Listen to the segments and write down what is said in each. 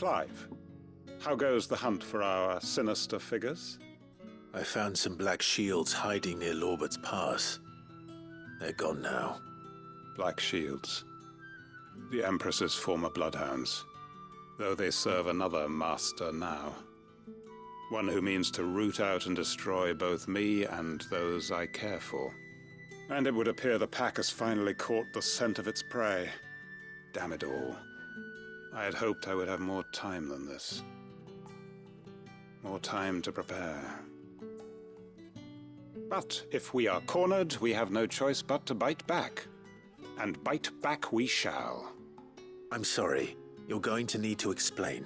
Clive, how goes the hunt for our sinister figures? I found some black shields hiding near Lorbert's Pass. They're gone now. Black Shields. The Empress's former bloodhounds, though they serve another master now. One who means to root out and destroy both me and those I care for. And it would appear the pack has finally caught the scent of its prey. Damn it all. I had hoped I would have more time than this. More time to prepare. But if we are cornered, we have no choice but to bite back. And bite back we shall. I'm sorry. You're going to need to explain.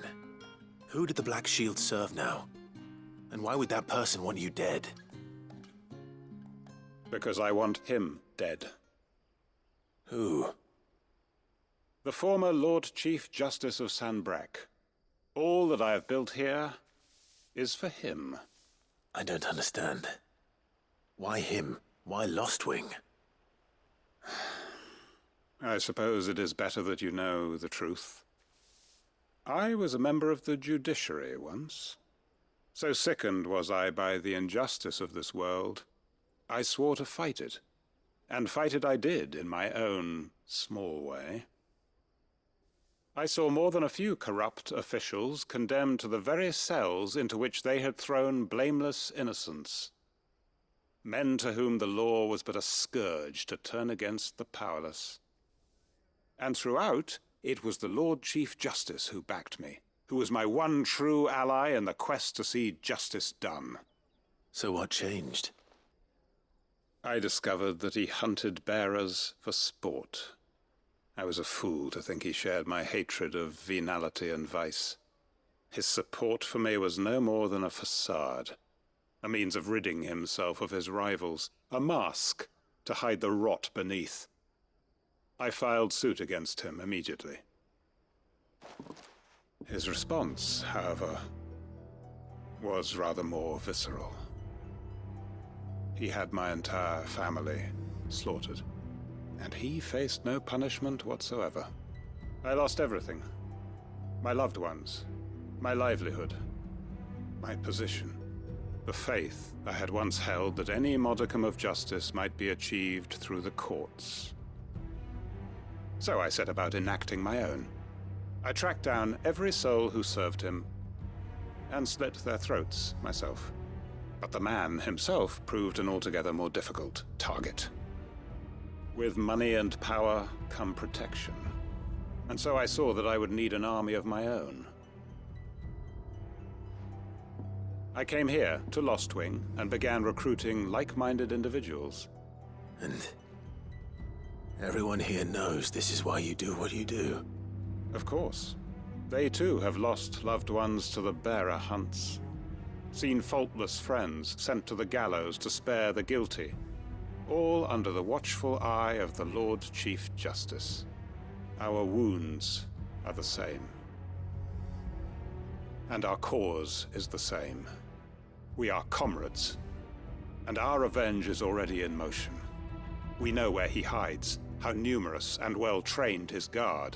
Who did the Black Shield serve now? And why would that person want you dead? Because I want him dead. Who? The former Lord Chief Justice of Sanbreque. All that I have built here is for him. I don't understand. Why him? Why Lostwing? I suppose it is better that you know the truth. I was a member of the judiciary once. So sickened was I by the injustice of this world, I swore to fight it. And fight it I did in my own small way. I saw more than a few corrupt officials condemned to the very cells into which they had thrown blameless innocents. Men to whom the law was but a scourge to turn against the powerless. And throughout, it was the Lord Chief Justice who backed me, who was my one true ally in the quest to see justice done. So what changed? I discovered that he hunted bearers for sport. I was a fool to think he shared my hatred of venality and vice. His support for me was no more than a facade, a means of ridding himself of his rivals, a mask to hide the rot beneath. I filed suit against him immediately. His response, however, was rather more visceral. He had my entire family slaughtered, and he faced no punishment whatsoever. I lost everything. My loved ones, my livelihood, my position, the faith I had once held that any modicum of justice might be achieved through the courts. So I set about enacting my own. I tracked down every soul who served him, and slit their throats myself. But the man himself proved an altogether more difficult target. With money and power come protection. And so I saw that I would need an army of my own. I came here to Lostwing and began recruiting like-minded individuals. And everyone here knows this is why you do what you do. Of course. They too have lost loved ones to the bearer hunts. Seen faultless friends sent to the gallows to spare the guilty. All under the watchful eye of the Lord Chief Justice. Our wounds are the same. And our cause is the same. We are comrades. And our revenge is already in motion. We know where he hides, how numerous and well-trained his guard.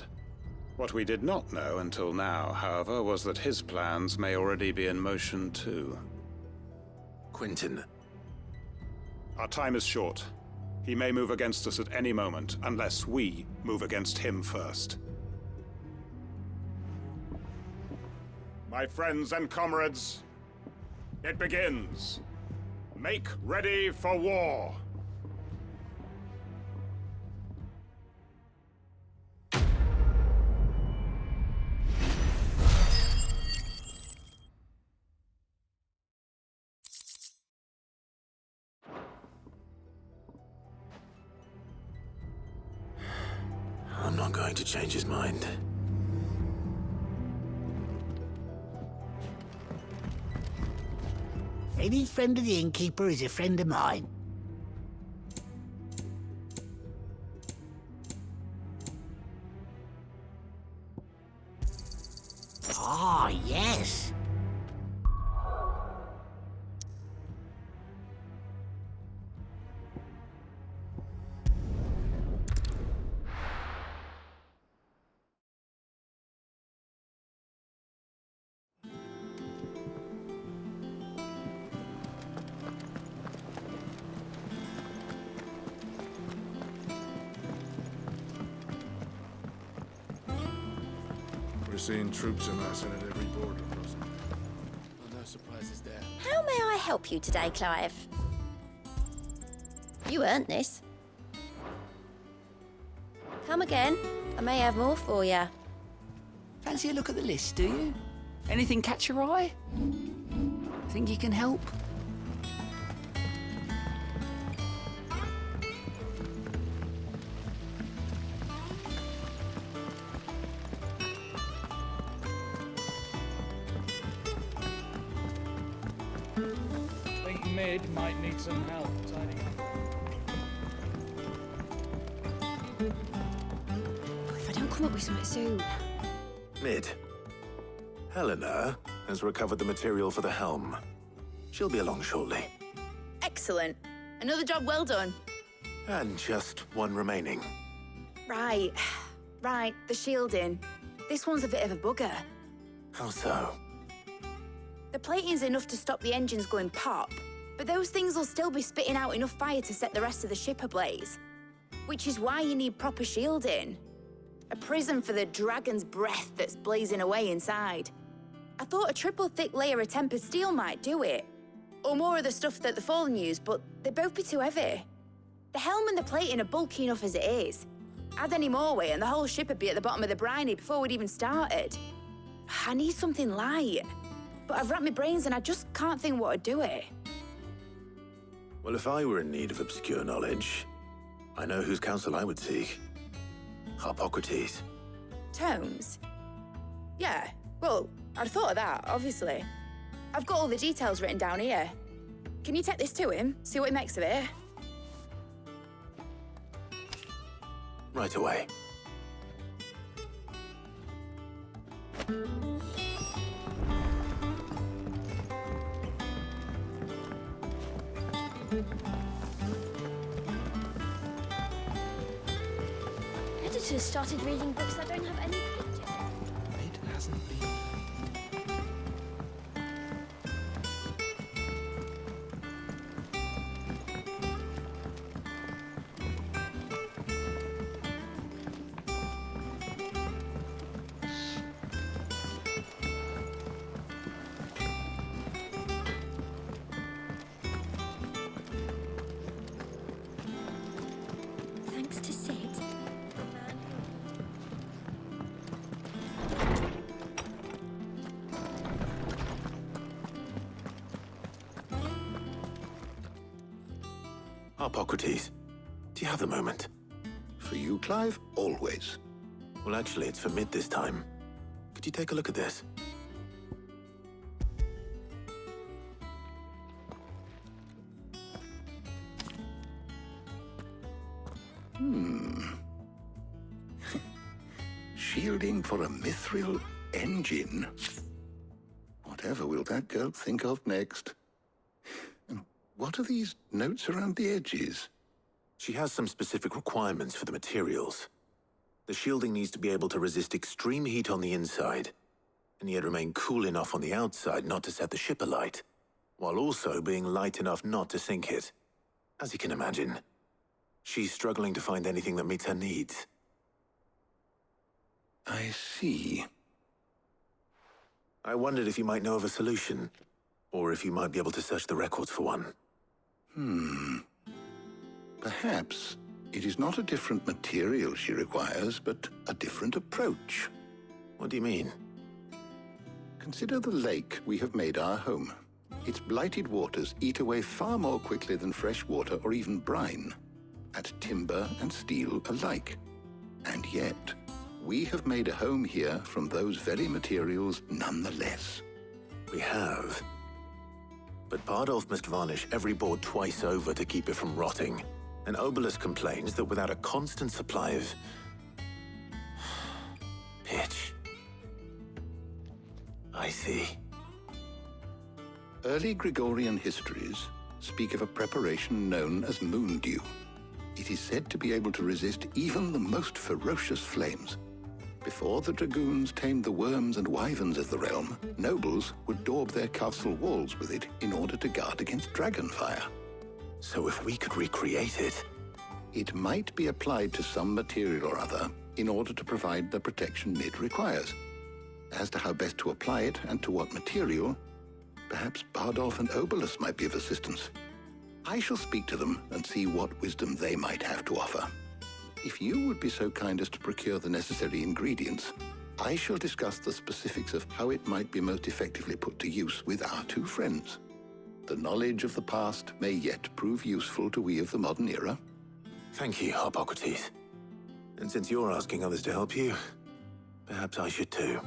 What we did not know until now, however, was that his plans may already be in motion too. Quentin. Our time is short. He may move against us at any moment, unless we move against him first. My friends and comrades, it begins. Make ready for war. I'm not going to change his mind. Any friend of the innkeeper is a friend of mine. Ah, yes. seen troops amassing at every border crossing. Well, no surprises there. How may I help you today, Clive? You earned this. Come again. I may have more for you. Fancy a look at the list, do you? Anything catch your eye? Think you can help? Think Mid might need some help tidying up. If I don't come up with something soon. Mid. Helena has recovered the material for the helm. She'll be along shortly. Excellent. Another job well done. And just one remaining. Right. Right, the shielding. This one's a bit of a bugger. How so? The plating's enough to stop the engines going pop, but those things will still be spitting out enough fire to set the rest of the ship ablaze. Which is why you need proper shielding. A prison for the dragon's breath that's blazing away inside. I thought a triple thick layer of tempered steel might do it. Or more of the stuff that the Fallen use, but they'd both be too heavy. The helm and the plating are bulky enough as it is. Add any more weight and the whole ship would be at the bottom of the briny before we'd even started. I need something light. But I've racked my brains and I just can't think what would do it. Well, if I were in need of obscure knowledge, I know whose counsel I would seek. Harpocrates. Tomes? Yeah, well, I'd thought of that, obviously. I've got all the details written down here. Can you take this to him, see what he makes of it? Right away. Editors started reading books that don't have any pictures. It hasn't been. Thanks to Sid. Harpocrates, do you have a moment? For you, Clive? Always. Well, actually, it's for Mid this time. Could you take a look at this? Shielding for a mithril engine. Whatever will that girl think of next? And what are these notes around the edges? She has some specific requirements for the materials. The shielding needs to be able to resist extreme heat on the inside, and yet remain cool enough on the outside not to set the ship alight, while also being light enough not to sink it. As you can imagine, she's struggling to find anything that meets her needs. I see. I wondered if you might know of a solution, or if you might be able to search the records for one. Perhaps it is not a different material she requires, but a different approach. What do you mean? Consider the lake we have made our home. Its blighted waters eat away far more quickly than fresh water or even brine, at timber and steel alike. And yet, we have made a home here from those very materials nonetheless. We have. But Bardolph must varnish every board twice over to keep it from rotting. And Obolus complains that without a constant supply of pitch. I see. Early Gregorian histories speak of a preparation known as moon dew. It is said to be able to resist even the most ferocious flames. Before the dragoons tamed the worms and wyverns of the realm, nobles would daub their castle walls with it in order to guard against dragonfire. So if we could recreate it... It might be applied to some material or other in order to provide the protection Mid requires. As to how best to apply it and to what material, perhaps Bardolph and Obolus might be of assistance. I shall speak to them and see what wisdom they might have to offer. If you would be so kind as to procure the necessary ingredients, I shall discuss the specifics of how it might be most effectively put to use with our two friends. The knowledge of the past may yet prove useful to we of the modern era. Thank you, Harpocrates. And since you're asking others to help you, perhaps I should too.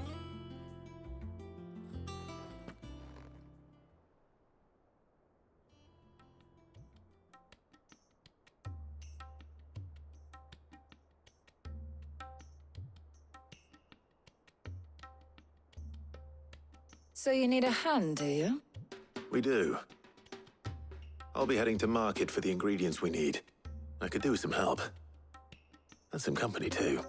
So you need a hand, do you? We do. I'll be heading to market for the ingredients we need. I could do with some help. And some company, too.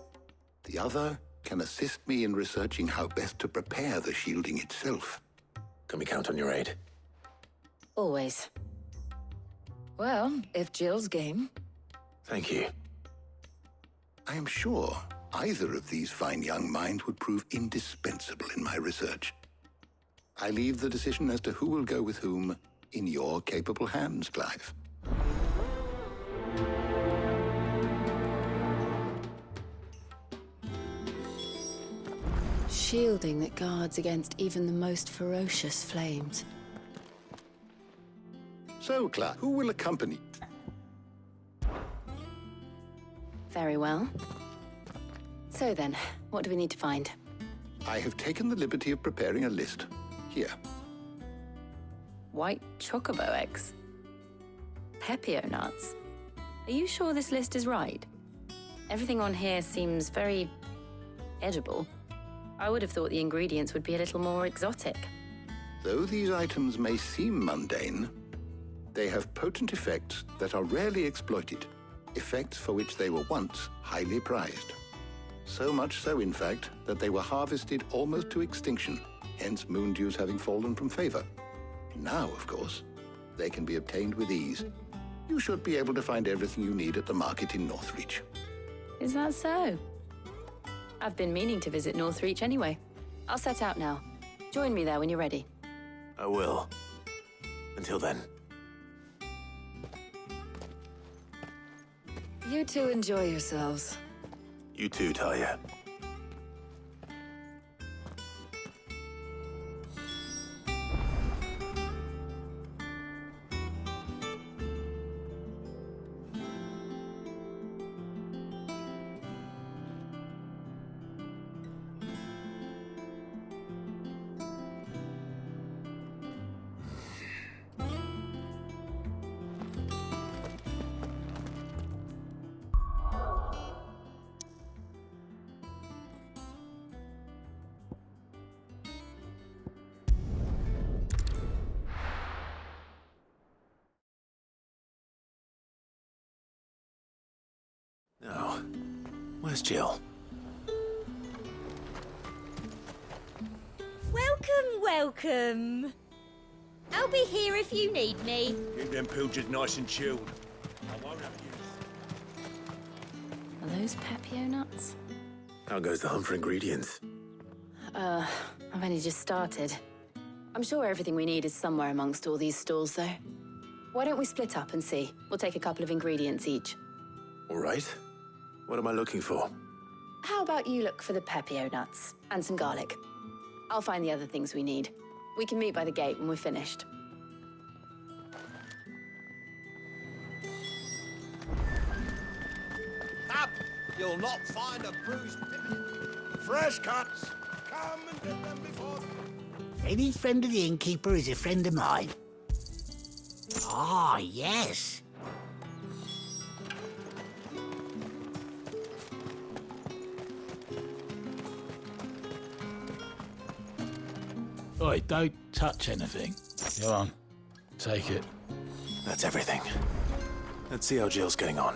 The other can assist me in researching how best to prepare the shielding itself. Can we count on your aid? Always. Well, if Jill's game. Thank you. I am sure either of these fine young minds would prove indispensable in my research. I leave the decision as to who will go with whom in your capable hands, Clive. Shielding that guards against even the most ferocious flames. So, Clive, who will accompany? Very well. So then, what do we need to find? I have taken the liberty of preparing a list. Here. White chocobo eggs. Pepio nuts. Are you sure this list is right? Everything on here seems very edible. I would have thought the ingredients would be a little more exotic. Though these items may seem mundane, they have potent effects that are rarely exploited, effects for which they were once highly prized. So much so, in fact, that they were harvested almost to extinction, hence moondews having fallen from favor. Now, of course, they can be obtained with ease. You should be able to find everything you need at the market in Northreach. Is that so? I've been meaning to visit Northreach anyway. I'll set out now. Join me there when you're ready. I will. Until then. You two enjoy yourselves. You too, Talia. Now, where's Jill? Welcome. I'll be here if you need me. Keep them pilgers nice and chilled. I won't have you. Are those Pepio nuts? How goes the hunt for ingredients? I've only just started. I'm sure everything we need is somewhere amongst all these stalls, though. Why don't we split up and see? We'll take a couple of ingredients each. All right. What am I looking for? How about you look for the Pepio nuts and some garlic? I'll find the other things we need. We can meet by the gate when we're finished. Up! You'll not find a bruised pippin. Fresh cuts. Come and get them before. Any friend of the innkeeper is a friend of mine. Ah, yes. Oi, don't touch anything. Go on, take it. That's everything. Let's see how Jill's getting on.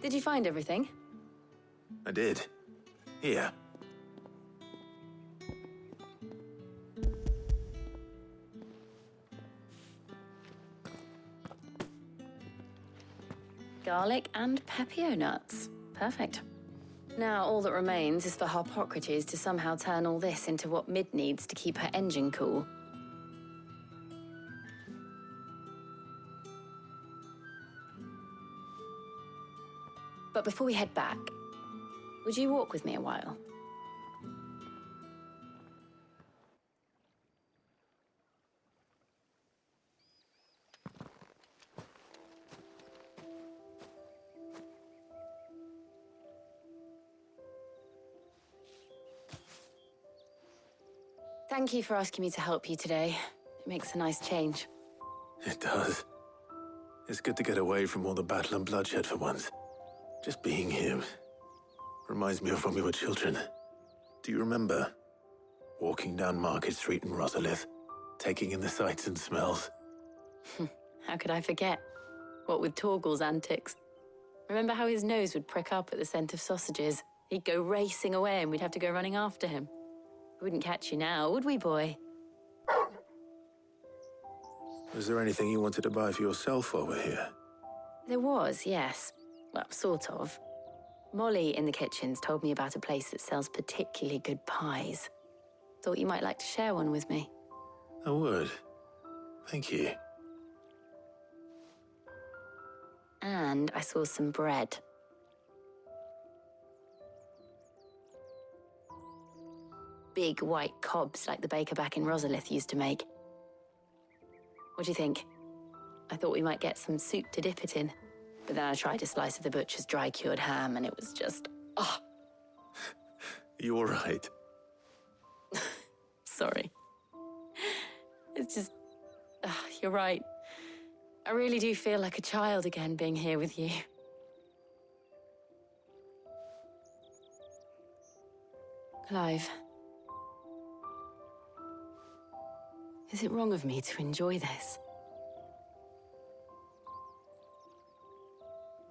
Did you find everything? I did. Here. Garlic and pepio nuts. Perfect. Now all that remains is for Harpocrates to somehow turn all this into what Mid needs to keep her engine cool. But before we head back, would you walk with me a while? Thank you for asking me to help you today. It makes a nice change. It does. It's good to get away from all the battle and bloodshed for once. Just being here reminds me of when we were children. Do you remember? Walking down Market Street in Rosalith, taking in the sights and smells. How could I forget? What with Torgal's antics. Remember how his nose would prick up at the scent of sausages? He'd go racing away and we'd have to go running after him. We wouldn't catch you now, would we, boy? Was there anything you wanted to buy for yourself while we're here? There was, yes. Well, sort of. Molly in the kitchens told me about a place that sells particularly good pies. Thought you might like to share one with me. I would. Thank you. And I saw some bread. Big white cobs like the baker back in Rosalith used to make. What do you think? I thought we might get some soup to dip it in. But then I tried a slice of the butcher's dry-cured ham and it was just... oh. You all right? Sorry. It's just... you're right. I really do feel like a child again being here with you. Clive. Is it wrong of me to enjoy this?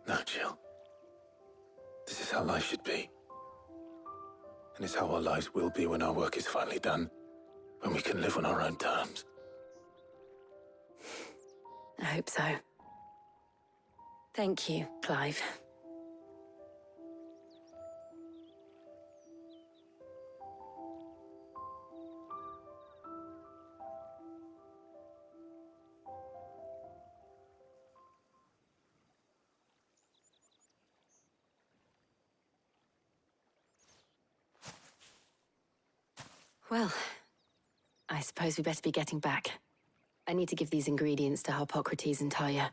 No, Jill. This is how life should be. And it's how our lives will be when our work is finally done. When we can live on our own terms. I hope so. Thank you, Clive. Well, I suppose we better be getting back. I need to give these ingredients to Harpocrates and Talia.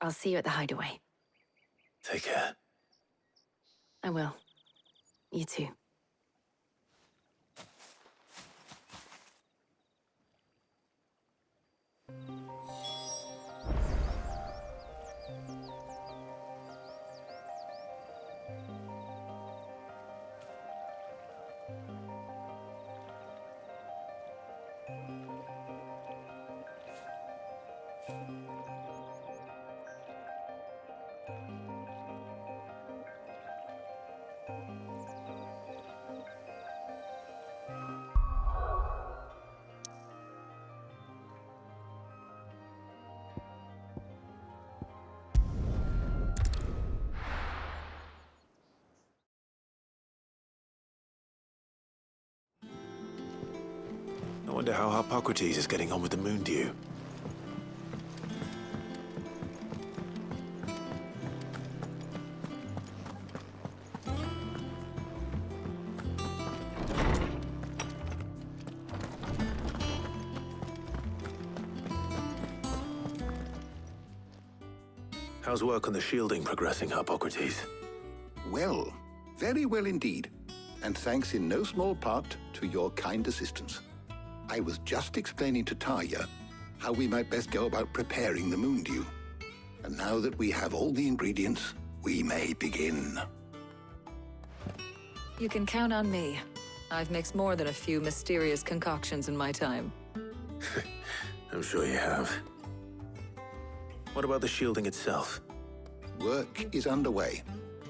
I'll see you at the hideaway. Take care. I will. You too. I wonder how Harpocrates is getting on with the Moondew. How's work on the shielding progressing, Harpocrates? Well, very well indeed. And thanks in no small part to your kind assistance. I was just explaining to Talia how we might best go about preparing the Moondew. And now that we have all the ingredients, we may begin. You can count on me. I've mixed more than a few mysterious concoctions in my time. I'm sure you have. What about the shielding itself? Work is underway,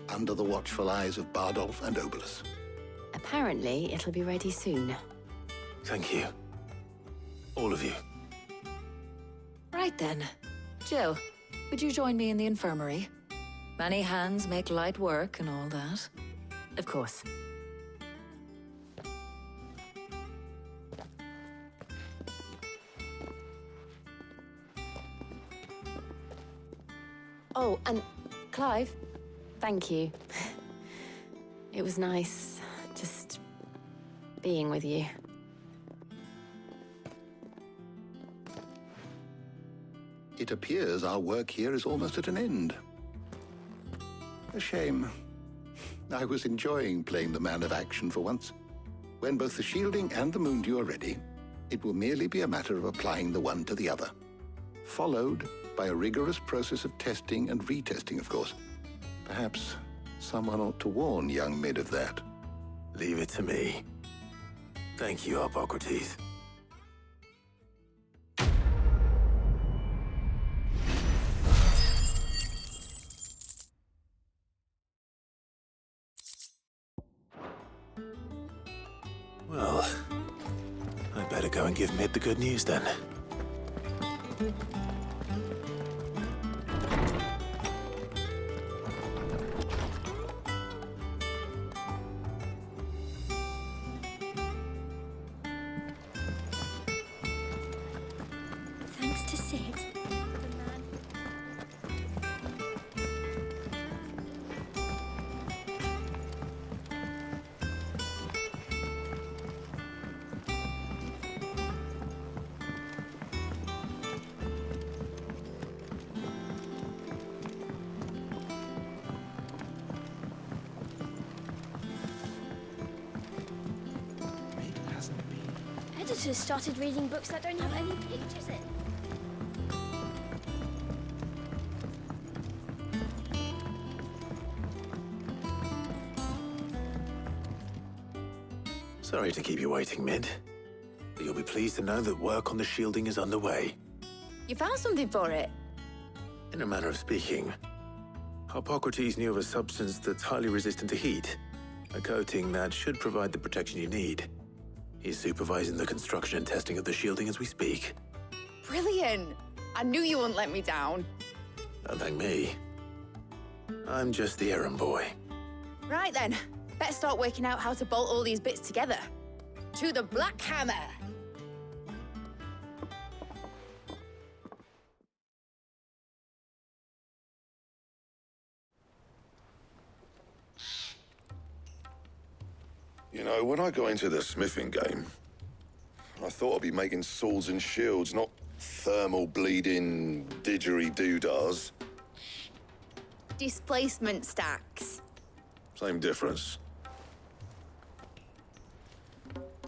under the watchful eyes of Bardolph and Obolus. Apparently, it'll be ready soon. Thank you. All of you. Right then. Jill, would you join me in the infirmary? Many hands make light work and all that. Of course. Oh, and Clive, thank you. It was nice just being with you. It appears our work here is almost at an end. A shame. I was enjoying playing the man of action for once. When both the shielding and the Moondew are ready, it will merely be a matter of applying the one to the other. Followed by a rigorous process of testing and retesting, of course. Perhaps someone ought to warn young Mid of that. Leave it to me. Thank you, Hippocrates. Well, I'd better go and give Mid the good news then. Thanks to Sid. Editors started reading books that don't have any pictures in. Sorry to keep you waiting, Mid. But you'll be pleased to know that work on the shielding is underway. You found something for it? In a manner of speaking, Hippocrates knew of a substance that's highly resistant to heat. A coating that should provide the protection you need. He's supervising the construction and testing of the shielding as we speak. Brilliant! I knew you wouldn't let me down. Don't thank me. I'm just the errand boy. Right then, better start working out how to bolt all these bits together. To the Black Hammer! You know, when I got into the smithing game, I thought I'd be making swords and shields, not thermal bleeding didgeridoo-dahs. Displacement stacks. Same difference.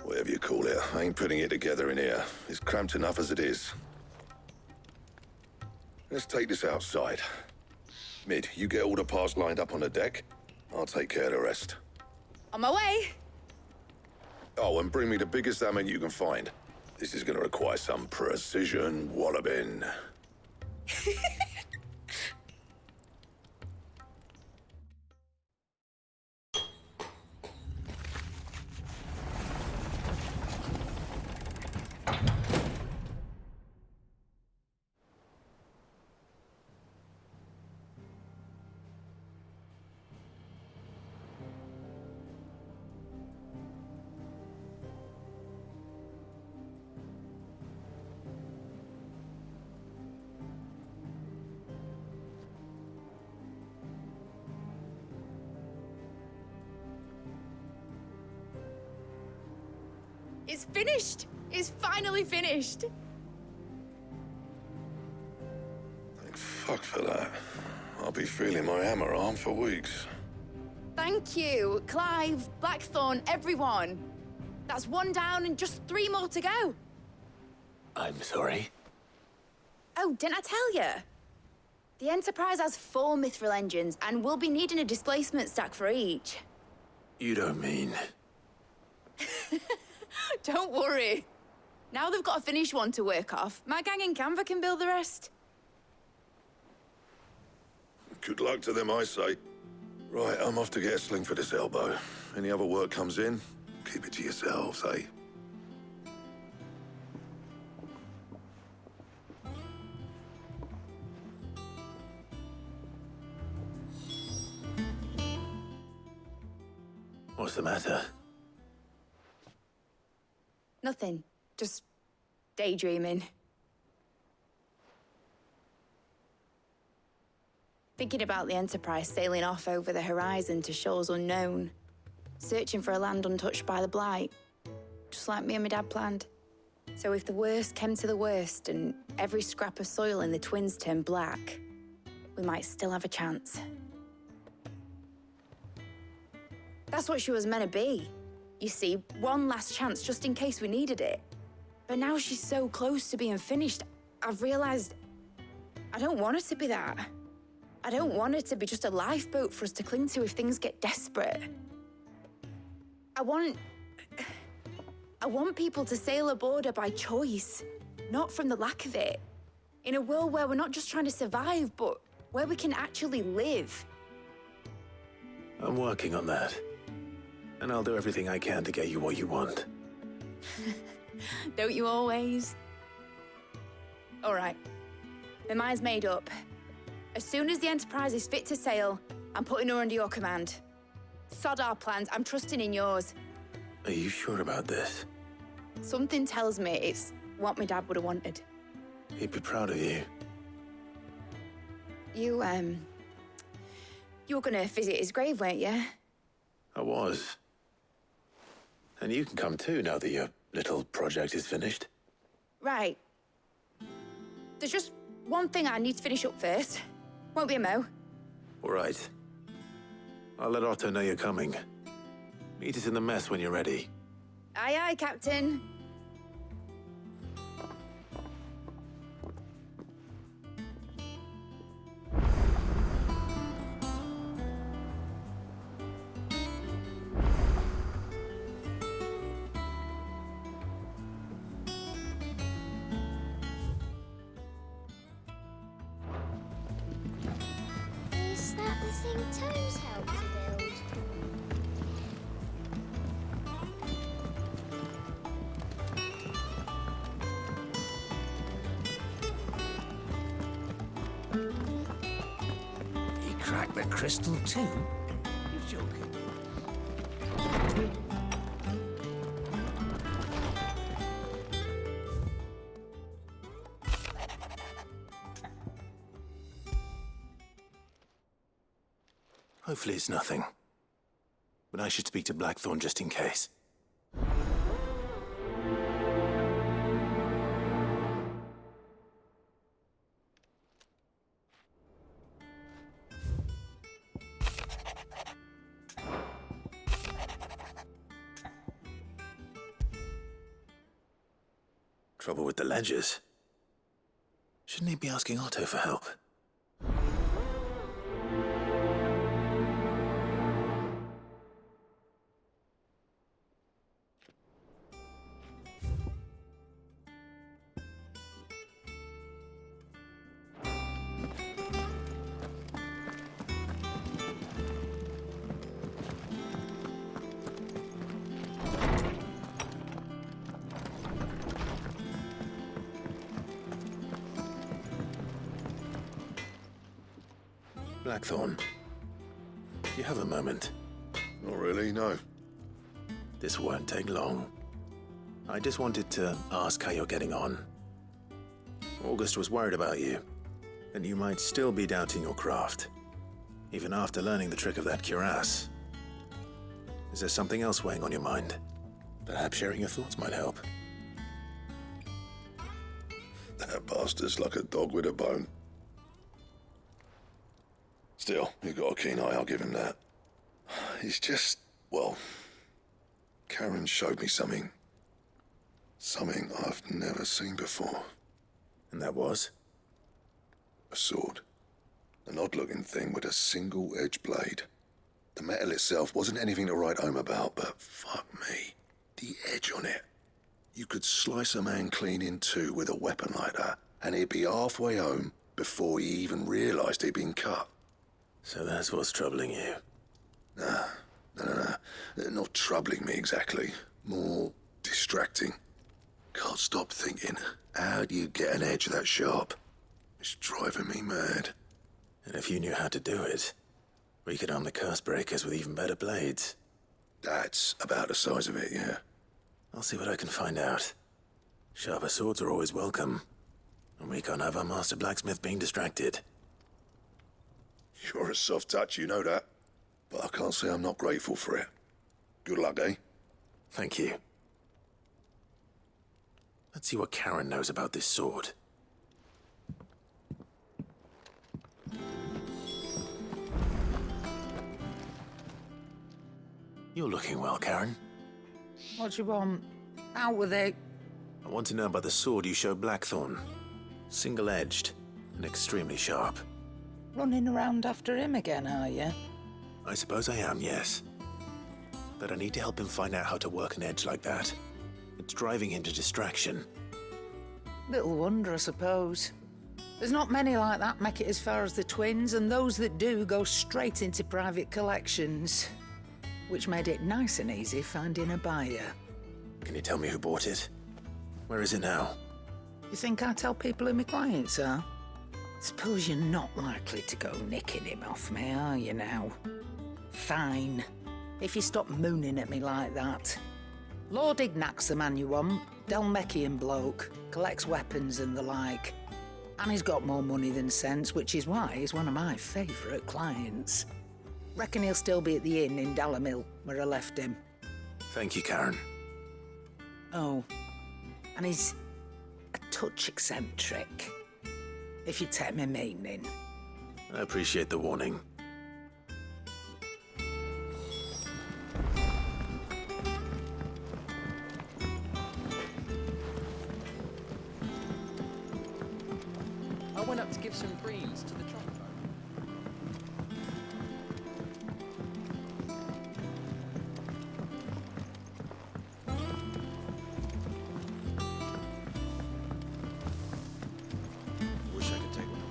Whatever you call it, I ain't putting it together in here. It's cramped enough as it is. Let's take this outside. Mid, you get all the parts lined up on the deck. I'll take care of the rest. On my way! Oh, and bring me the biggest hammer you can find. This is gonna require some precision walloping. It's finished! It's finally finished! Thank fuck for that. I'll be feeling my hammer arm for weeks. Thank you, Clive, Blackthorn, everyone. That's one down and just 3 more to go. I'm sorry. Oh, didn't I tell you? The Enterprise has 4 mithril engines, and we'll be needing a displacement stack for each. You don't mean... Don't worry. Now they've got a finished one to work off. My gang in Canva can build the rest. Good luck to them, I say. Right, I'm off to get a sling for this elbow. Any other work comes in, keep it to yourselves, eh? What's the matter? Nothing. Just daydreaming. Thinking about the Enterprise sailing off over the horizon to shores unknown, searching for a land untouched by the Blight, just like me and my dad planned. So if the worst came to the worst and every scrap of soil in the Twins turned black, we might still have a chance. That's what she was meant to be. You see, one last chance just in case we needed it. But now she's so close to being finished, I've realized I don't want her to be that. I don't want it to be just a lifeboat for us to cling to if things get desperate. I want people to sail aboard her by choice, not from the lack of it. In a world where we're not just trying to survive, but where we can actually live. I'm working on that. And I'll do everything I can to get you what you want. Don't you always? All right. My mind's made up. As soon as the Enterprise is fit to sail, I'm putting her under your command. Sod our plans, I'm trusting in yours. Are you sure about this? Something tells me it's what my dad would have wanted. He'd be proud of you. You were gonna visit his grave, weren't you? I was. And you can come too now that your little project is finished. Right. There's just one thing I need to finish up first. Won't be a mo. All right. I'll let Otto know you're coming. Meet us in the mess when you're ready. Aye, aye, Captain. Is that the thing Toes helped to build? He cracked the crystal too? You're joking. Hopefully it's nothing. But I should speak to Blackthorn just in case. Trouble with the ledgers. Shouldn't he be asking Otto for help? Blackthorn, do you have a moment? Not really, no. This won't take long. I just wanted to ask how you're getting on. August was worried about you, and you might still be doubting your craft, even after learning the trick of that cuirass. Is there something else weighing on your mind? Perhaps sharing your thoughts might help. That bastard's like a dog with a bone. Still, he's got a keen eye, I'll give him that. He's just, well, Karen showed me something. Something I've never seen before. And that was? A sword. An odd-looking thing with a single-edged blade. The metal itself wasn't anything to write home about, but fuck me. The edge on it. You could slice a man clean in two with a weapon like that, and he'd be halfway home before he even realised he'd been cut. So that's what's troubling you? No. Not troubling me exactly. More distracting. Can't stop thinking, how do you get an edge that sharp? It's driving me mad. And if you knew how to do it, we could arm the curse breakers with even better blades. That's about the size of it, yeah. I'll see what I can find out. Sharper swords are always welcome. And we can't have our master blacksmith being distracted. You're a soft touch, you know that. But I can't say I'm not grateful for it. Good luck, eh? Thank you. Let's see what Karen knows about this sword. You're looking well, Karen. What do you want? Out with it. I want to know about the sword you showed Blackthorn. Single-edged and extremely sharp. Running around after him again, are you? I suppose I am, yes. But I need to help him find out how to work an edge like that. It's driving him to distraction. Little wonder, I suppose. There's not many like that make it as far as the twins, and those that do go straight into private collections. Which made it nice and easy finding a buyer. Can you tell me who bought it? Where is it now? You think I tell people who my clients are? Suppose you're not likely to go nicking him off me, are you now? Fine. If you stop mooning at me like that. Lord Ignac's the man you want. Dalmekian bloke. Collects weapons and the like. And he's got more money than sense, which is why he's one of my favourite clients. Reckon he'll still be at the inn in Dalamil, where I left him. Thank you, Karen. Oh, and he's a touch eccentric, if you take my meaning. I appreciate the warning. I went up to give some greens to the chocobo. Wish I could take one.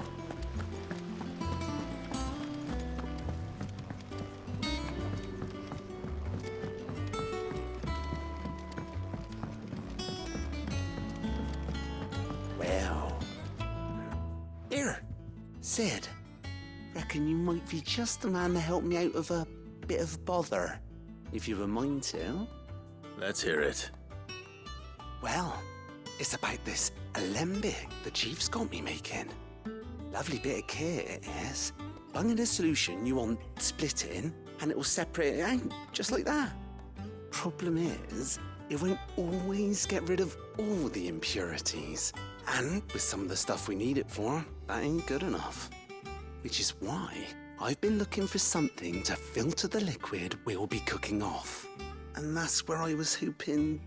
Well. Here, Sid. Reckon you might be just the man to help me out of a bit of bother, if you've a mind to. Let's hear it. Well, it's about this alembic the chief's got me making. Lovely bit of kit it is. Bung in a solution you want splitting, and it will separate it out, just like that. Problem is, it won't always get rid of all the impurities. And with some of the stuff we need it for, that ain't good enough. Which is why I've been looking for something to filter the liquid we'll be cooking off. And that's where I was hoping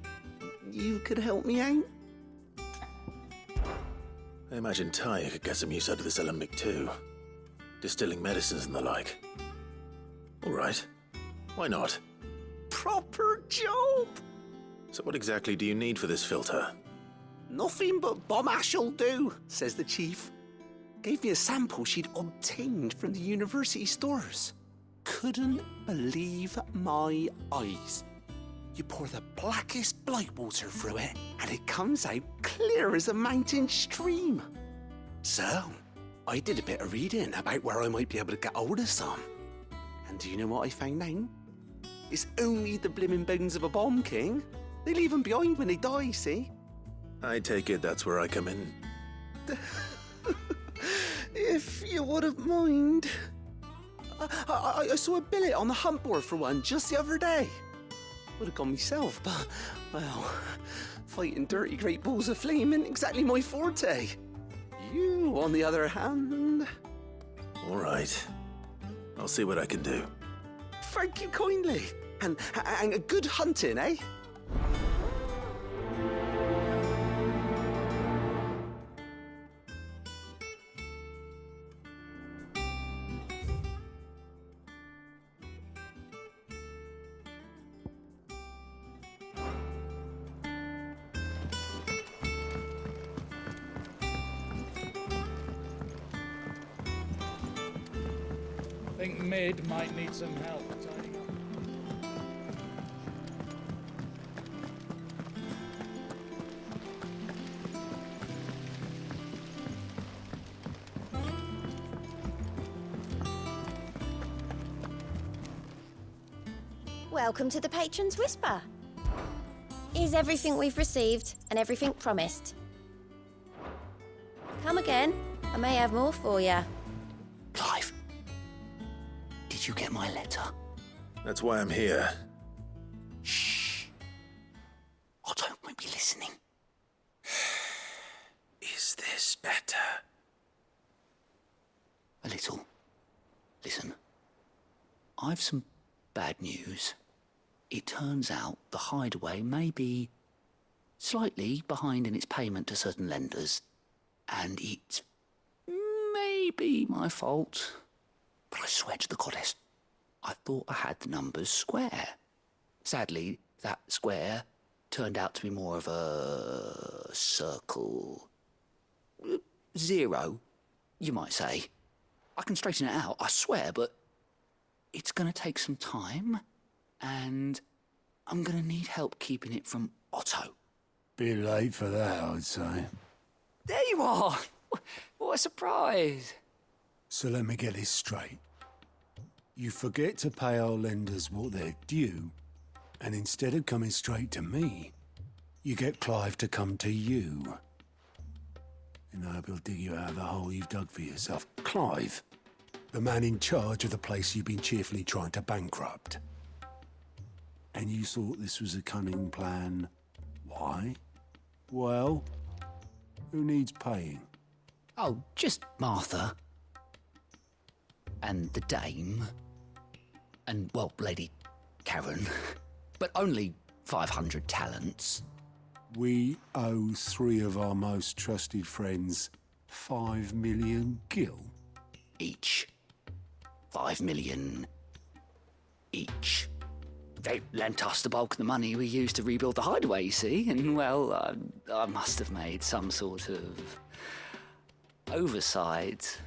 you could help me out. I imagine Ty could get some use out of this alembic too. Distilling medicines and the like. All right. Why not? Proper job! So what exactly do you need for this filter? Nothing but bomb ash'll do, says the chief. Gave me a sample she'd obtained from the university stores. Couldn't believe my eyes. You pour the blackest blight water through it, and it comes out clear as a mountain stream. So, I did a bit of reading about where I might be able to get hold of some. And do you know what I found out? It's only the blimmin' bones of a bomb king. They leave them behind when they die, see? I take it that's where I come in. If you wouldn't mind. I saw a billet on the hunt board for one just the other day. Would have gone myself, but, well, fighting dirty great balls of flame isn't exactly my forte. You, on the other hand... All right. I'll see what I can do. Thank you kindly. And a good hunting, eh? I think Mid might need some help tidying up. Welcome to the Patron's Whisper. Is everything we've received and everything promised? Come again. I may have more for you. Clive, did you get my letter? That's why I'm here. Shh. Otto might be listening. Is this better? A little. Listen, I've some bad news. It turns out the Hideaway may be slightly behind in its payment to certain lenders, and it may be my fault. But I swear to the goddess, I thought I had the numbers square. Sadly, that square turned out to be more of a circle. 0, you might say. I can straighten it out, I swear, but it's going to take some time, and I'm going to need help keeping it from Otto. Bit late for that, I'd say. There you are! What a surprise! So let me get this straight. You forget to pay our lenders what they're due, and instead of coming straight to me, you get Clive to come to you. And I hope he'll dig you out of the hole you've dug for yourself. Clive, the man in charge of the place you've been cheerfully trying to bankrupt. And you thought this was a cunning plan. Why? Well, who needs paying? Oh, just Martha. And the dame. And, well, Lady Karen. But only 500 talents. We owe 3 of our most trusted friends 5 million gil. Each. 5 million each. They lent us the bulk of the money we used to rebuild the Hideaway, you see, and, well, I must have made some sort of oversight.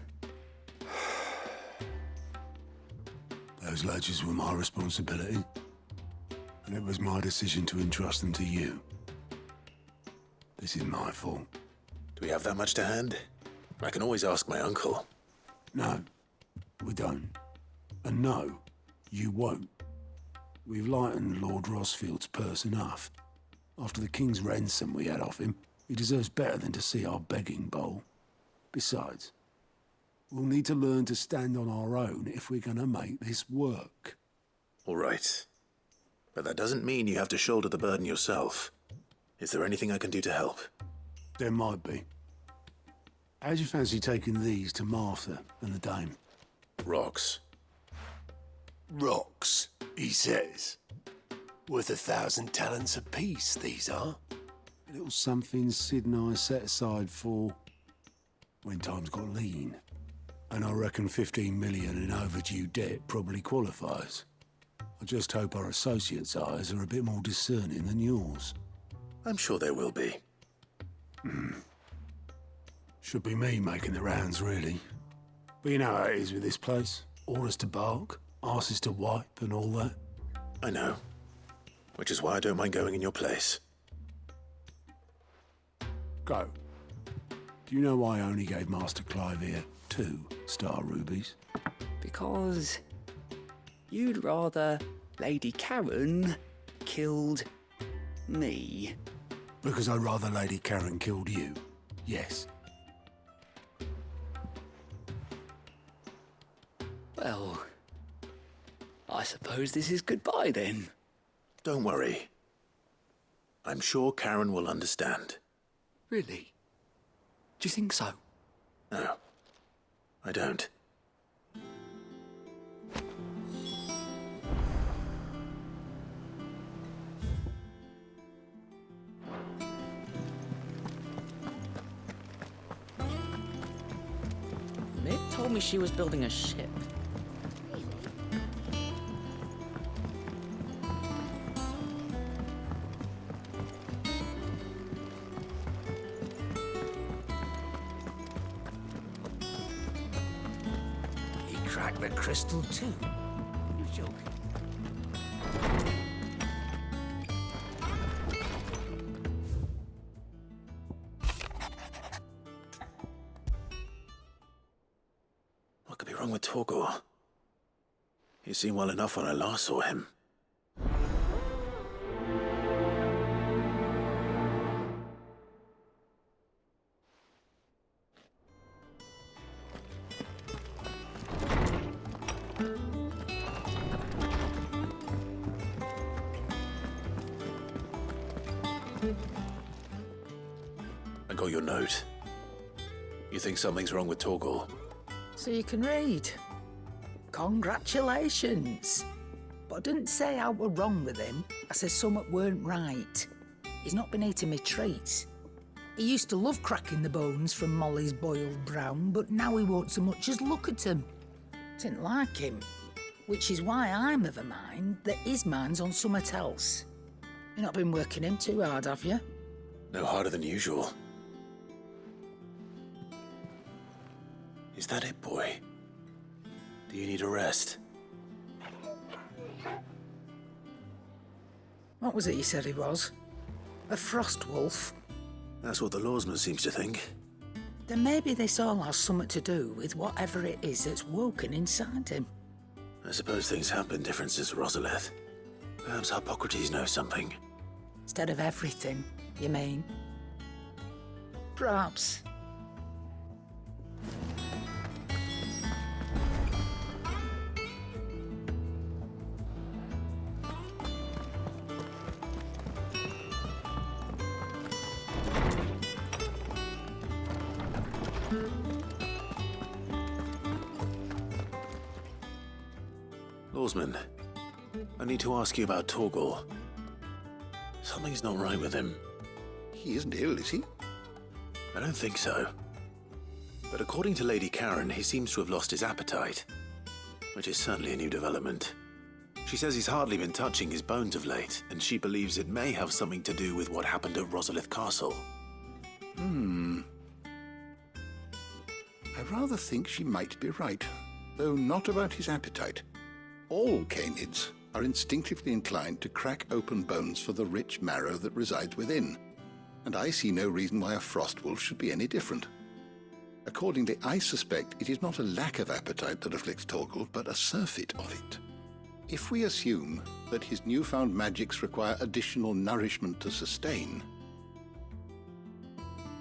Those ledgers were my responsibility, and it was my decision to entrust them to you. This is my fault. Do we have that much to hand? I can always ask my uncle. No, we don't. And no, you won't. We've lightened Lord Rosfield's purse enough. After the king's ransom we had off him, he deserves better than to see our begging bowl. Besides, we'll need to learn to stand on our own if we're gonna make this work. All right. But that doesn't mean you have to shoulder the burden yourself. Is there anything I can do to help? There might be. How'd you fancy taking these to Martha and the dame? Rocks. Rocks, he says. Worth 1,000 talents apiece, these are. A little something Sid and I set aside for when times got lean. And I reckon 15 million in overdue debt probably qualifies. I just hope our associates' eyes are a bit more discerning than yours. I'm sure there will be. Should be me making the rounds, really. But you know how it is with this place. Orders to bark, arses to wipe, and all that. I know. Which is why I don't mind going in your place. Go. Do you know why I only gave Master Clive here 2 star rubies? Because you'd rather Lady Karen killed me. Because I'd rather Lady Karen killed you. Yes. Well, I suppose this is goodbye then. Don't worry. I'm sure Karen will understand. Really? Do you think so? No, I don't. Mick told me she was building a ship. He cracked the crystal too. You're joking. What could be wrong with Torgor? He seemed well enough when I last saw him. your note. You think something's wrong with Torgal? So you can read. Congratulations. But I didn't say I were wrong with him. I said something weren't right. He's not been eating me treats. He used to love cracking the bones from Molly's boiled brown, but now he won't so much as look at 'em. Didn't like him. Which is why I'm of a mind that his mind's on something else. You've not been working him too hard, have you? No harder than usual. Is that it, boy? Do you need a rest? What was it you said he was? A frost wolf? That's what the lawsman seems to think. Then maybe this all has something to do with whatever it is that's woken inside him. I suppose things have been different since Rosalith. Perhaps Hippocrates knows something. Instead of everything, you mean? Perhaps. Lawsman, I need to ask you about Torgal. Something's not right with him. He isn't ill, is he? I don't think so. But according to Lady Karen, he seems to have lost his appetite, which is certainly a new development. She says he's hardly been touching his bones of late, and she believes it may have something to do with what happened at Rosalith Castle. I rather think she might be right, though not about his appetite. All canids are instinctively inclined to crack open bones for the rich marrow that resides within, and I see no reason why a frost wolf should be any different. Accordingly, I suspect it is not a lack of appetite that afflicts Torgal, but a surfeit of it. If we assume that his newfound magics require additional nourishment to sustain,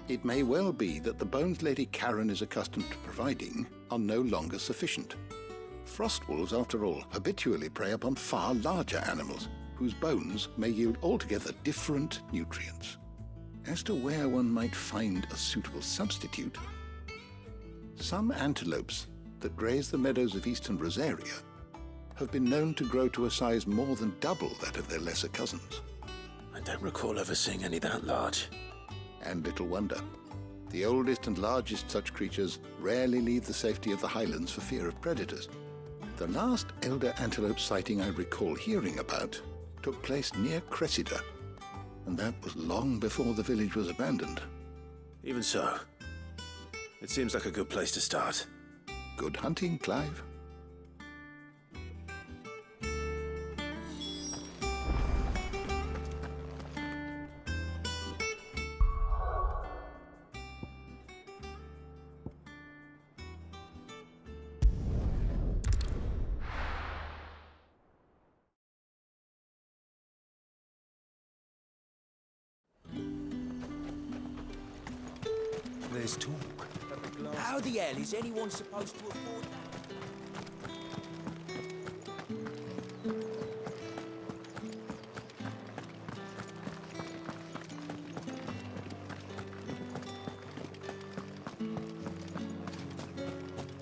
it may well be that the bones Lady Karen is accustomed to providing are no longer sufficient. Frost wolves, after all, habitually prey upon far larger animals, whose bones may yield altogether different nutrients. As to where one might find a suitable substitute, some antelopes that graze the meadows of eastern Rosaria have been known to grow to a size more than double that of their lesser cousins. I don't recall ever seeing any that large. And little wonder. The oldest and largest such creatures rarely leave the safety of the highlands for fear of predators. The last elder antelope sighting I recall hearing about took place near Cressida, and that was long before the village was abandoned. Even so, it seems like a good place to start. Good hunting, Clive. There's talk. How the hell is anyone supposed to afford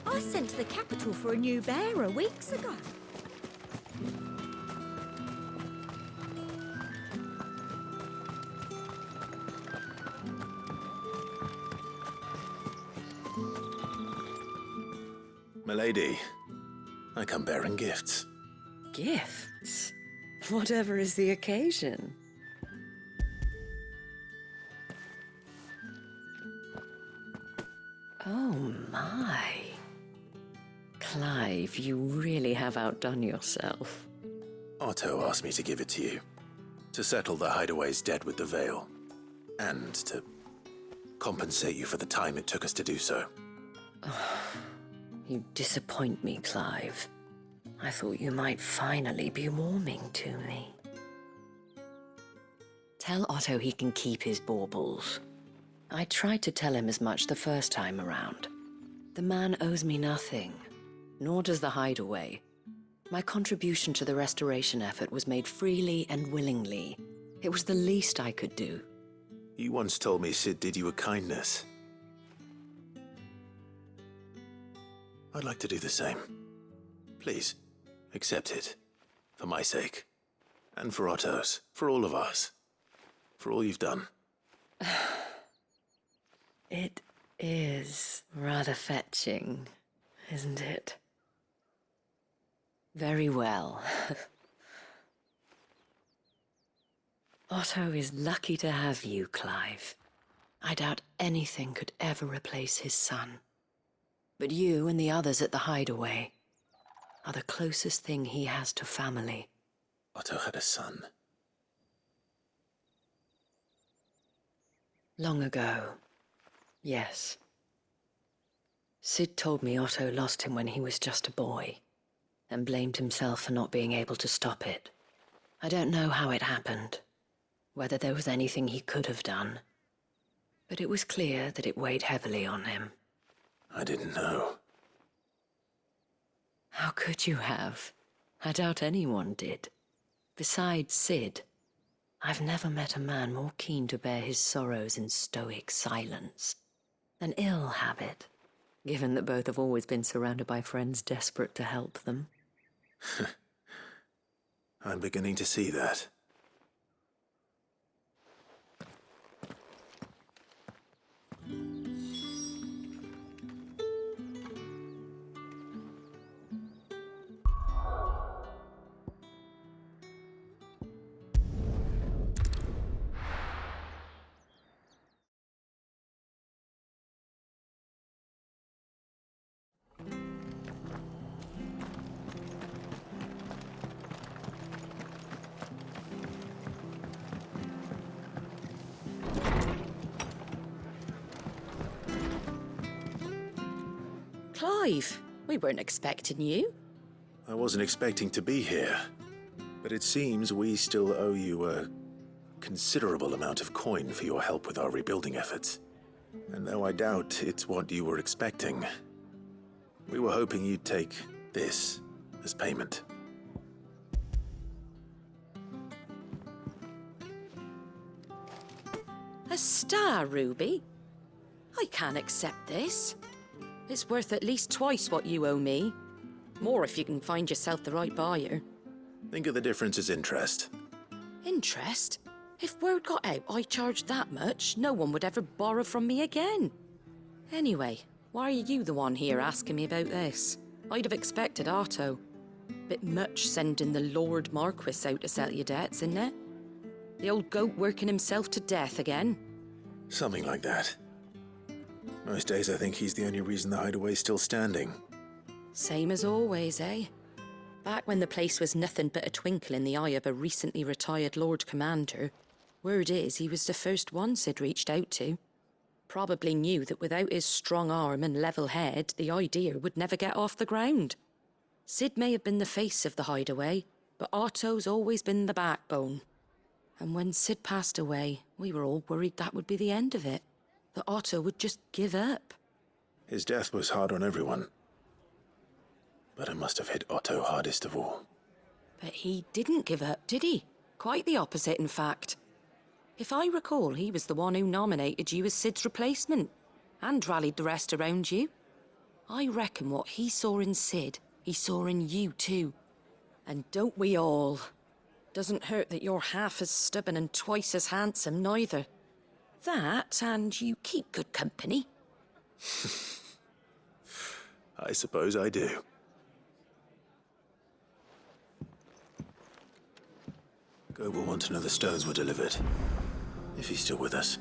I sent to the capital for a new bearer weeks ago. Milady, I come bearing gifts. Gifts? Whatever is the occasion. Oh my. Clive, you really have outdone yourself. Otto asked me to give it to you, to settle the Hideaway's debt with the Veil, and to compensate you for the time it took us to do so. You disappoint me, Clive. I thought you might finally be warming to me. Tell Otto he can keep his baubles. I tried to tell him as much the first time around. The man owes me nothing, nor does the Hideaway. My contribution to the restoration effort was made freely and willingly. It was the least I could do. You once told me Cid did you a kindness. I'd like to do the same. Please, accept it. For my sake. And for Otto's. For all of us. For all you've done. It is rather fetching, isn't it? Very well. Otto is lucky to have you, Clive. I doubt anything could ever replace his son. But you and the others at the Hideaway are the closest thing he has to family. Otto had a son. Long ago, yes. Cid told me Otto lost him when he was just a boy, and blamed himself for not being able to stop it. I don't know how it happened, whether there was anything he could have done, but it was clear that it weighed heavily on him. I didn't know. How could you have? I doubt anyone did. Besides Cid, I've never met a man more keen to bear his sorrows in stoic silence. An ill habit, given that both have always been surrounded by friends desperate to help them. I'm beginning to see that. Clive, we weren't expecting you. I wasn't expecting to be here, but it seems we still owe you a considerable amount of coin for your help with our rebuilding efforts. And though I doubt it's what you were expecting, we were hoping you'd take this as payment. A star ruby? I can't accept this. It's worth at least twice what you owe me. More if you can find yourself the right buyer. Think of the difference as interest. Interest? If word got out I charged that much, no one would ever borrow from me again. Anyway, why are you the one here asking me about this? I'd have expected Otto. Bit much sending the Lord Marquis out to settle your debts, isn't it? The old goat working himself to death again? Something like that. Most days I think he's the only reason the Hideaway's still standing. Same as always, eh? Back when the place was nothing but a twinkle in the eye of a recently retired Lord Commander, word is he was the first one Cid reached out to. Probably knew that without his strong arm and level head, the idea would never get off the ground. Cid may have been the face of the Hideaway, but Otto's always been the backbone. And when Cid passed away, we were all worried that would be the end of it. That Otto would just give up. His death was hard on everyone. But it must have hit Otto hardest of all. But he didn't give up, did he? Quite the opposite, in fact. If I recall, he was the one who nominated you as Cid's replacement, and rallied the rest around you. I reckon what he saw in Cid, he saw in you too. And don't we all? Doesn't hurt that you're half as stubborn and twice as handsome, neither. That, and you keep good company. I suppose I do. Gob will want to know the stones were delivered, if he's still with us.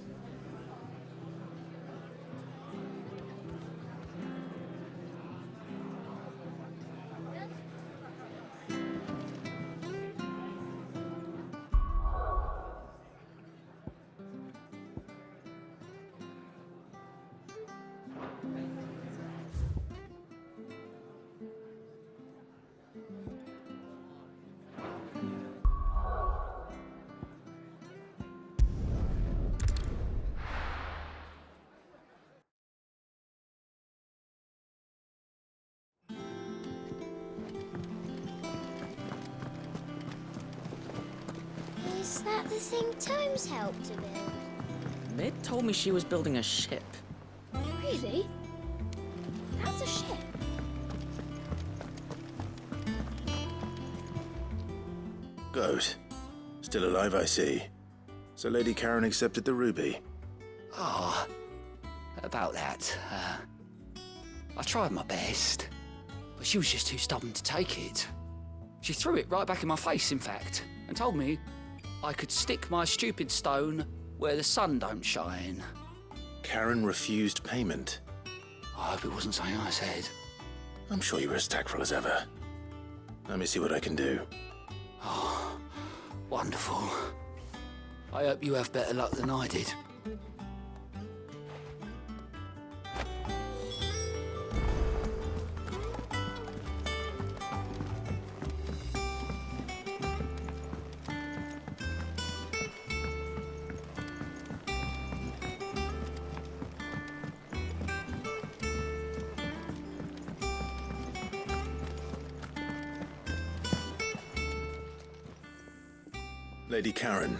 Is that the thing Tomes helped to build? Mid told me she was building a ship. Really? That's a ship. Good. Still alive, I see. So Lady Karen accepted the ruby. Oh, about that. I tried my best, but she was just too stubborn to take it. She threw it right back in my face, in fact, and told me I could stick my stupid stone where the sun don't shine. Karen refused payment. I hope it wasn't something I said. I'm sure you were as tactful as ever. Let me see what I can do. Oh, wonderful. I hope you have better luck than I did. Lady Karen,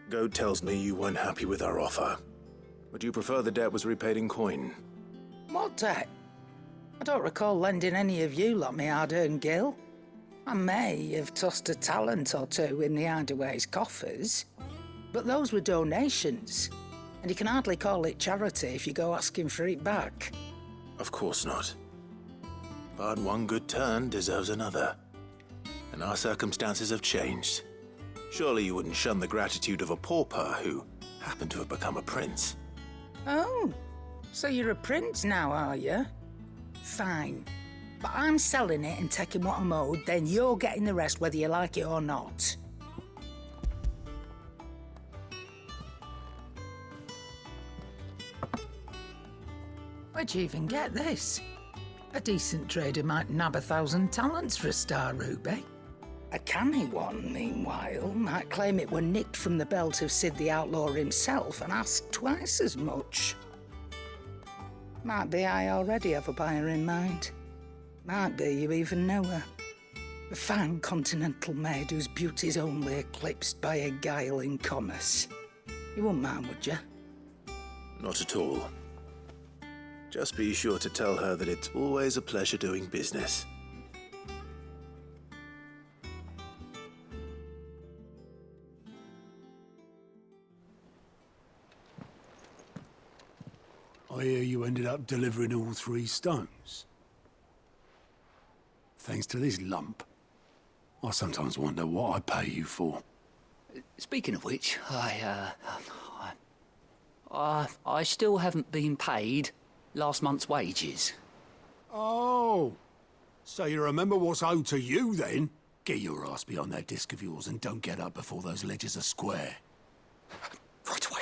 Goad tells me you weren't happy with our offer. Would you prefer the debt was repaid in coin? What debt? I don't recall lending any of you lot me hard-earned gil. I may have tossed a talent or two in the Hideaway's coffers, but those were donations, and you can hardly call it charity if you go asking for it back. Of course not. But one good turn deserves another. And our circumstances have changed. Surely you wouldn't shun the gratitude of a pauper who happened to have become a prince. Oh, so you're a prince now, are you? Fine. But I'm selling it and taking what I'm owed, then you're getting the rest whether you like it or not. Where'd you even get this? A decent trader might nab 1,000 talents for a star ruby. A canny one, meanwhile, might claim it were nicked from the belt of Sid the Outlaw himself and ask twice as much. Might be I already have a buyer in mind. Might be you even know her. A fine continental maid whose beauty's only eclipsed by a guile in commerce. You wouldn't mind, would you? Not at all. Just be sure to tell her that it's always a pleasure doing business. I hear you ended up delivering all 3 stones. Thanks to this lump. I sometimes wonder what I pay you for. Speaking of which, I still haven't been paid last month's wages. Oh, so you remember what's owed to you then? Get your ass behind that disc of yours and don't get up before those ledgers are square. Right away.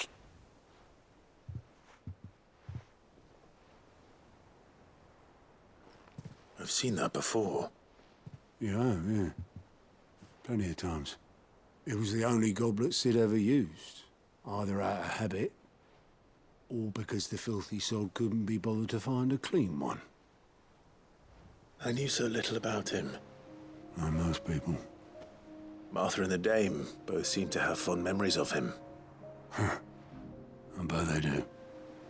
I've seen that before. You have, yeah. Plenty of times. It was the only goblet Sid ever used. Either out of habit, or because the filthy sod couldn't be bothered to find a clean one. I knew so little about him. Like most people. Martha and the Dame both seem to have fond memories of him. I bet they do.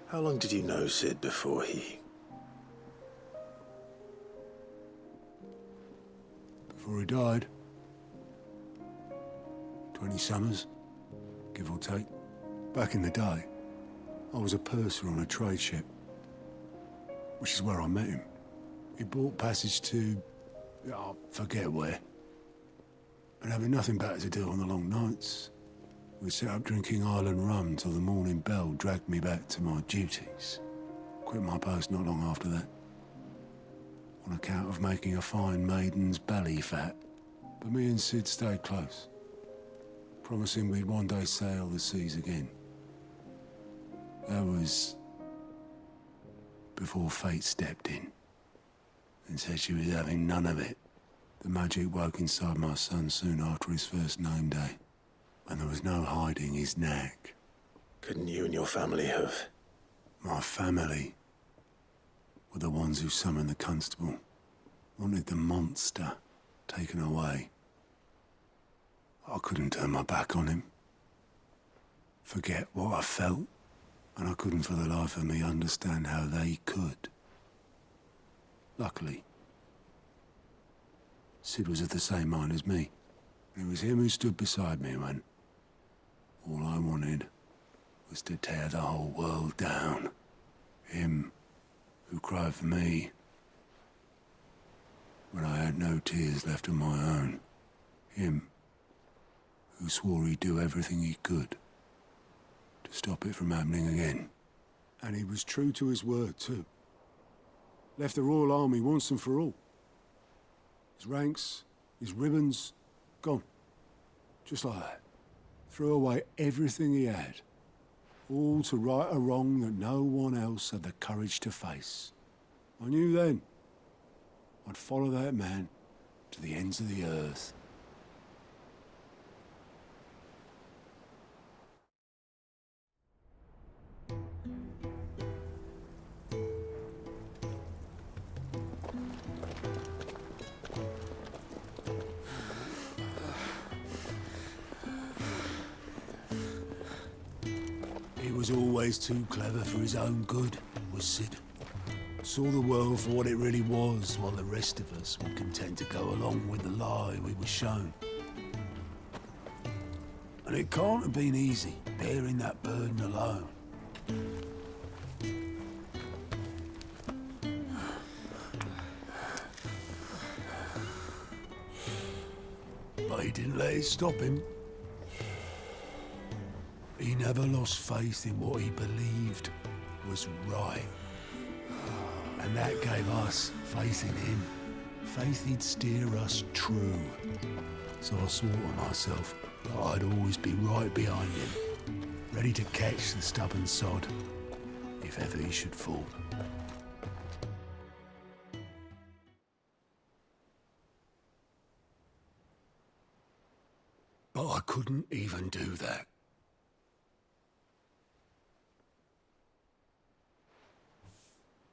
How long did you know Sid before he... Before he died. 20 summers, give or take. Back in the day, I was a purser on a trade ship, which is where I met him. He bought passage to... I forget where. And having nothing better to do on the long nights, we set up drinking island rum till the morning bell dragged me back to my duties. Quit my post not long after that. On account of making a fine maiden's belly fat. But me and Sid stayed close, promising we'd one day sail the seas again. That was before fate stepped in and said she was having none of it. The magic woke inside my son soon after his first name day, and there was no hiding his knack. Couldn't you and your family have... My family were the ones who summoned the constable, wanted the monster taken away. I couldn't turn my back on him. forget what I felt, and I couldn't for the life of me understand how they could. Luckily, Sid was of the same mind as me. It was him who stood beside me when all I wanted was to tear the whole world down. Him who cried for me when I had no tears left of my own. Him who swore he'd do everything he could to stop it from happening again. And he was true to his word, too. Left the Royal Army once and for all. His ranks, his ribbons, gone. Just like that. Threw away everything he had. All to right a wrong that no one else had the courage to face. I knew then I'd follow that man to the ends of the earth. He was always too clever for his own good, was Sid. Saw the world for what it really was, while the rest of us were content to go along with the lie we were shown. And it can't have been easy, bearing that burden alone. But he didn't let it stop him. He never lost faith in what he believed was right. And that gave us faith in him. Faith he'd steer us true. So I swore to myself that I'd always be right behind him, ready to catch the stubborn sod, if ever he should fall. But I couldn't even do that.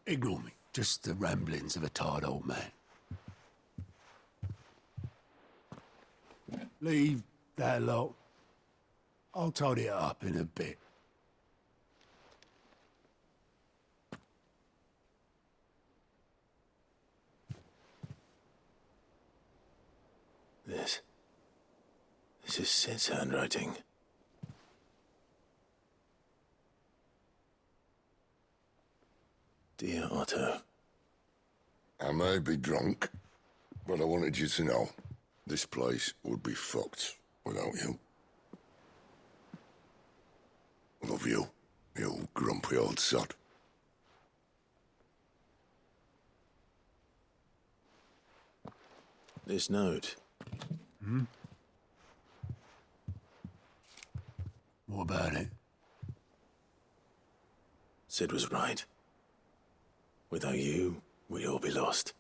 Ignore me. Just the ramblings of a tired old man. Leave that lot. I'll tidy it up in a bit. This is Sid's handwriting. Dear Otto. I may be drunk, but I wanted you to know this place would be fucked without you. Love you, you grumpy old sod. This note. What about it? Sid was right. Without you, we'd all be lost.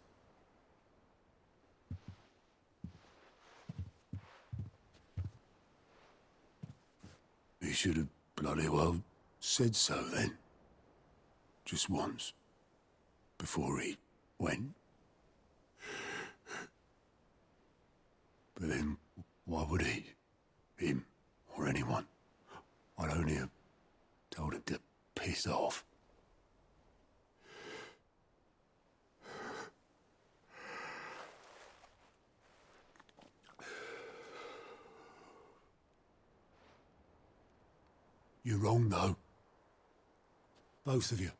He should have bloody well said so then. Just once. Before he went. But then, why would he? Him, or anyone? I'd only have told him to piss off. You're wrong, though. Both of you.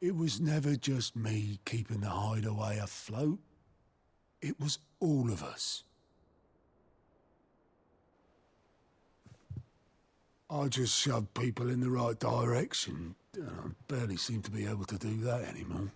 It was never just me keeping the hideaway afloat. It was all of us. I just shoved people in the right direction, and I barely seem to be able to do that anymore.